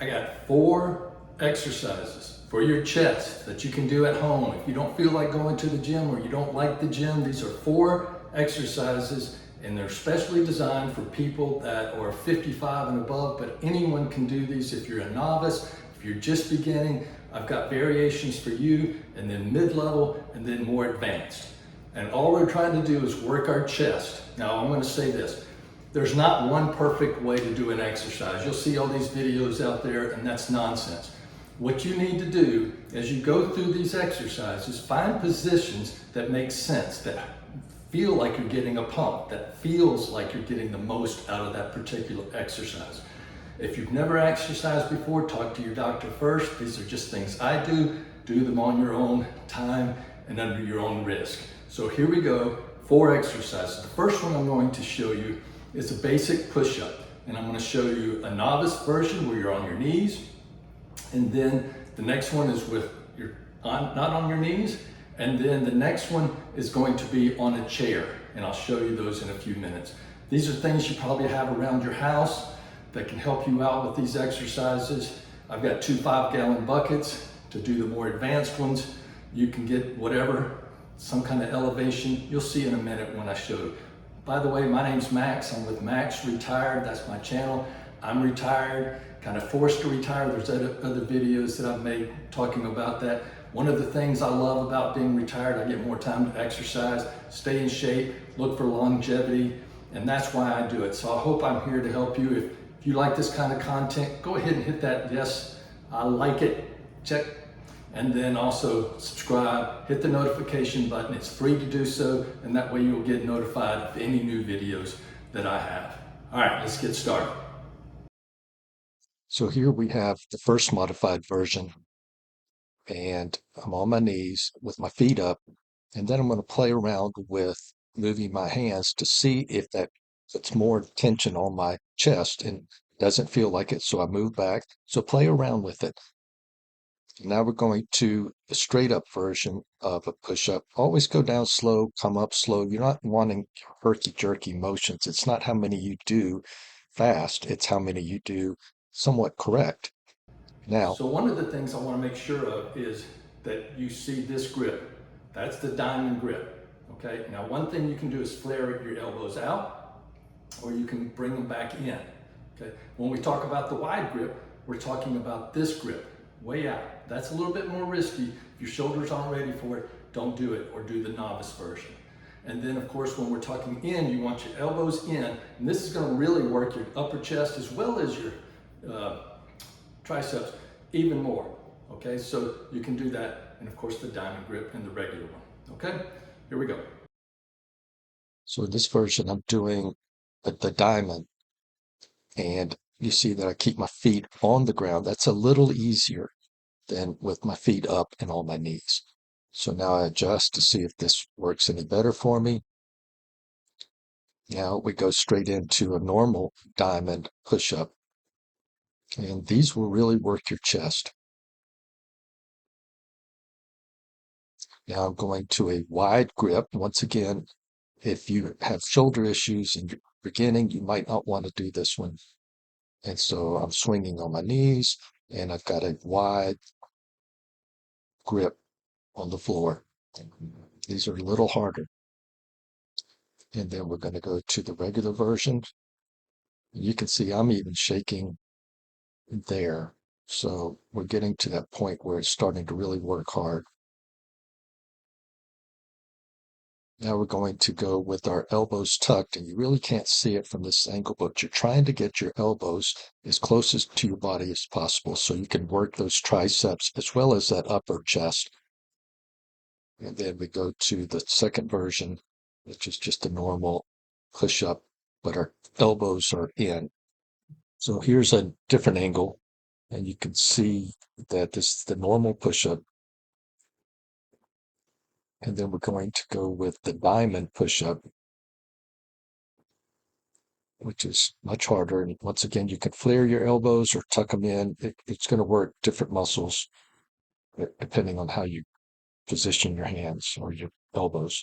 I got 4 exercises for your chest that you can do at home. If you don't feel like going to the gym or you don't like the gym, these are 4 exercises and they're specially designed for people that are 55 and above, but anyone can do these. If you're a novice, if you're just beginning, I've got variations for you, and then mid-level, and then more advanced. And all we're trying to do is work our chest. Now, I'm going to say this. There's not one perfect way to do an exercise. You'll see all these videos out there, and that's nonsense. What you need to do as you go through these exercises, find positions that make sense, that feel like you're getting a pump, that feels like you're getting the most out of that particular exercise. If you've never exercised before, talk to your doctor first. These are just things I do. Do them on your own time and under your own risk. So here we go, 4 exercises. The first one I'm going to show you is a basic push-up. And I'm going to show you a novice version where you're on your knees. And then the next one is with your not on your knees. And then the next one is going to be on a chair. And I'll show you those in a few minutes. These are things you probably have around your house that can help you out with these exercises. I've got 2 5-gallon buckets to do the more advanced ones. You can get whatever, some kind of elevation. You'll see in a minute when I show you. By the way, my name's Max. I'm with Max Retired. That's my channel. I'm retired, kind of forced to retire. There's other videos that I've made talking about that. One of the things I love about being retired, I get more time to exercise, stay in shape, look for longevity, and that's why I do it. So I hope I'm here to help you. If you like this kind of content, go ahead and hit that yes, I like it, check. And then also subscribe, hit the notification button. It's free to do so, and that way you'll get notified of any new videos that I have. All right, let's get started. So here we have the first modified version, and I'm on my knees with my feet up, and then I'm going to play around with moving my hands to see if that puts more tension on my chest and doesn't feel like it. So I move back. So play around with it. Now we're going to the straight up version of a push up. Always go down slow, come up slow. You're not wanting herky jerky motions. It's not how many you do fast, it's how many you do somewhat correct. Now, So one of the things I want to make sure of is that you see this grip. That's the diamond grip. Okay. Now one thing you can do is flare your elbows out, or you can bring them back in. Okay. When we talk about the wide grip, we're talking about this grip, way out. That's a little bit more risky. If your shoulders aren't ready for it, don't do it, or do the novice version. And then of course, when we're talking in, you want your elbows in, and this is going to really work your upper chest as well as your triceps even more. Okay, so you can do that, and of course the diamond grip and the regular one. Okay, here we go. so in this version, I'm doing the diamond, and you see that I keep my feet on the ground. That's a little easier than with my feet up and on my knees. So now I adjust to see if this works any better for me. Now we go straight into a normal diamond push-up, and these will really work your chest. Now I'm going to a wide grip. Once again, if you have shoulder issues in your beginning, you might not want to do this one. And so I'm swinging on my knees, and I've got a wide grip on the floor. These are a little harder. And then we're going to go to the regular version. You can see I'm even shaking there. So we're getting to that point where it's starting to really work hard. Now we're going to go with our elbows tucked, and you really can't see it from this angle, but you're trying to get your elbows as close to your body as possible so you can work those triceps as well as that upper chest. And then we go to the second version, which is just a normal push up, but our elbows are in. So here's a different angle, and you can see that this is the normal push up. And then we're going to go with the diamond push up, which is much harder. And once again, you can flare your elbows or tuck them in. It's going to work different muscles depending on how you position your hands or your elbows.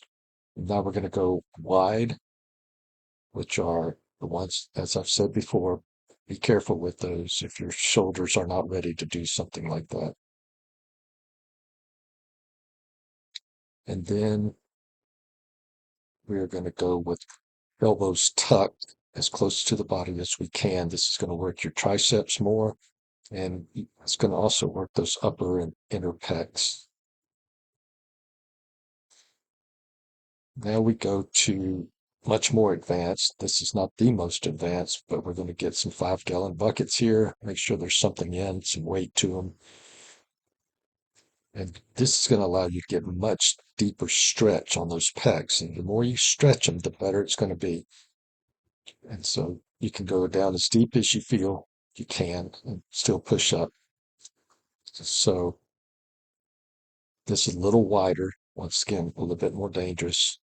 Now we're going to go wide, which are the ones, as I've said before, be careful with those if your shoulders are not ready to do something like that. And then we're going to go with elbows tucked as close to the body as we can. This is going to work your triceps more, and it's going to also work those upper and inner pecs. Now we go to much more advanced. This is not the most advanced, but we're going to get some 5-gallon buckets here. Make sure there's something in, some weight to them. And this is going to allow you to get much deeper stretch on those pecs. And the more you stretch them, the better it's going to be. And so you can go down as deep as you feel you can and still push up. So this is a little wider. Once again, a little bit more dangerous.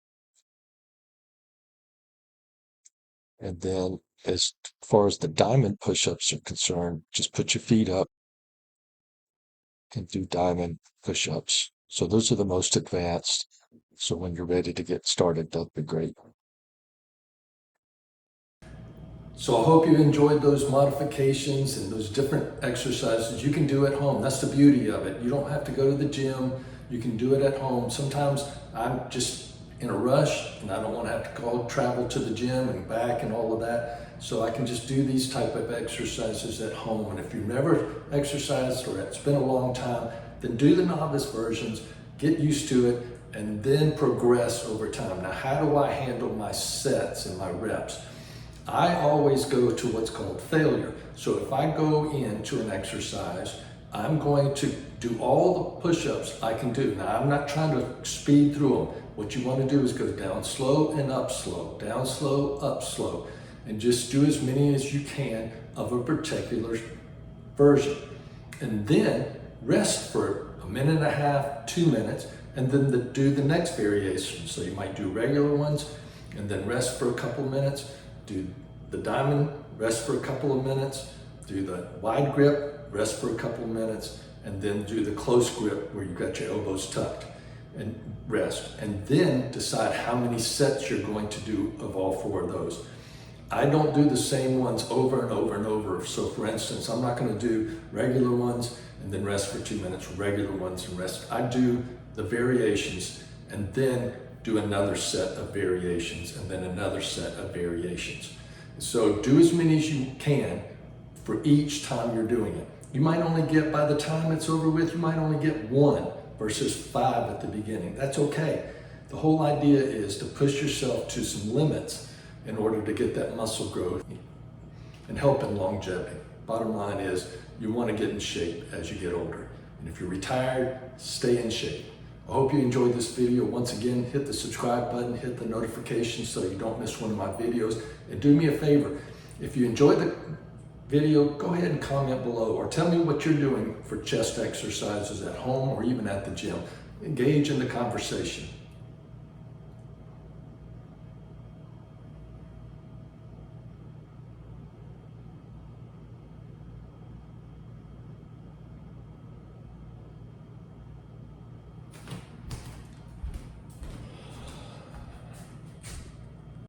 And then as far as the diamond push-ups are concerned, just put your feet up and do diamond push-ups. So those are the most advanced. So when you're ready to get started, that'll be great. So I hope you enjoyed those modifications and those different exercises you can do at home. That's the beauty of it. You don't have to go to the gym. You can do it at home. Sometimes I'm just in a rush and I don't want to have to travel to the gym and back and all of that. So I can just do these type of exercises at home. And if you've never exercised or it's been a long time, then do the novice versions, get used to it, and then progress over time. Now, how do I handle my sets and my reps? I always go to what's called failure. So if I go into an exercise, I'm going to do all the push-ups I can do. Now, I'm not trying to speed through them. What you want to do is go down slow and up slow, down slow, up slow, and just do as many as you can of a particular version. And then rest for a minute and a half, 2 minutes, and then do the next variation. So you might do regular ones and then rest for a couple minutes, do the diamond, rest for a couple of minutes, do the wide grip, rest for a couple of minutes, and then do the close grip where you've got your elbows tucked and rest. And then decide how many sets you're going to do of all 4 of those. I don't do the same ones over and over and over. So for instance, I'm not going to do regular ones and then rest for 2 minutes, regular ones and rest. I do the variations and then do another set of variations and then another set of variations. So do as many as you can for each time you're doing it. You might only get, by the time it's over with, you might only get 1 versus 5 at the beginning. That's okay. The whole idea is to push yourself to some limits in order to get that muscle growth and help in longevity. Bottom line is you want to get in shape as you get older. And if you're retired, stay in shape. I hope you enjoyed this video. Once again, hit the subscribe button, hit the notification so you don't miss one of my videos. And do me a favor, if you enjoyed the video, go ahead and comment below or tell me what you're doing for chest exercises at home or even at the gym. Engage in the conversation.